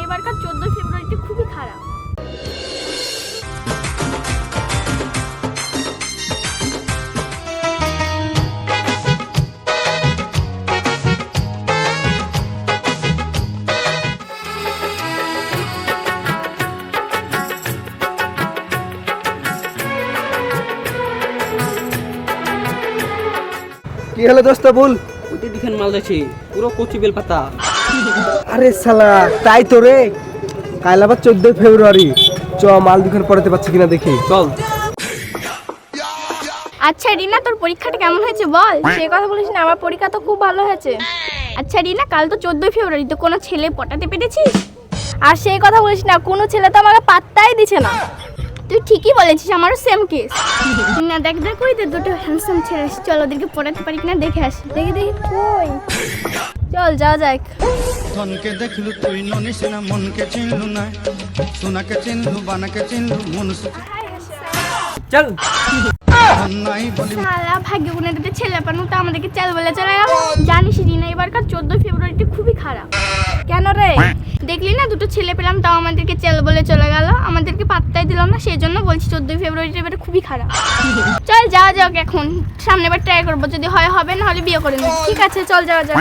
এবারকার 14 ফেব্রুয়ারিতে খুবই খারাপ। কি হলো দোস্ত বল। ওইটা দেখেন মাল যাচ্ছে পুরো কচি বেল পাতা। আরে শালা তাই তো রে, কাল আবার 14 ফেব্রুয়ারি। চ মাল দুখান পড়াতে পারছি কিনা দেখি, চল। আচ্ছা রিনা, তোর পরীক্ষাটা কেমন হয়েছে বল? সে কথা বলিস না, আমার পরীক্ষা তো খুব ভালো হয়েছে। আচ্ছা রিনা, কাল তো 14 ফেব্রুয়ারি, তো কোনো ছেলে পটাতে পেরেছিস? আর সেই কথা বলিস না, কোনো ছেলে তো আমাকে পাত্তাই দিছে না। তুই ঠিকই বলেছিস, আমারও সেম কেস। না দেখ দেখ ওই দুটো হ্যান্ডসাম ছেলে, চল ওদেরকে পটাতে পারি কিনা দেখে আসি। দেখি দেখি কই, চল যাওয়া যাক। ধনকে দেখলু তুই ননিস না, মনকে চিনলু না, সোনাকে চিনলু বানাকে চিনলু, মন চল নাই বলি শালা ভাগ্য গুনে দুটো ছেলে পানু তো আমাদেরকে চল বলে চলে গেল। জানিস রিনা, এবারকার 14 ফেব্রুয়ারিতে খুবই খারাপ। কেন রে? দেখলি না দুটো ছেলে পেলাম, তাও আমাদেরকে চল বলে চলে গেল, আমাদেরকে পাত্তাই দিল না। সেই জন্য বলছি 14 ফেব্রুয়ারিতে এবারে খুবই খারাপ। চল যাওয়া যাক এখন, সামনে বার ট্রাই করবো, যদি হয় হবে, না হলে বিয়ে করে নেব। ঠিক আছে চল যাওয়া যাক।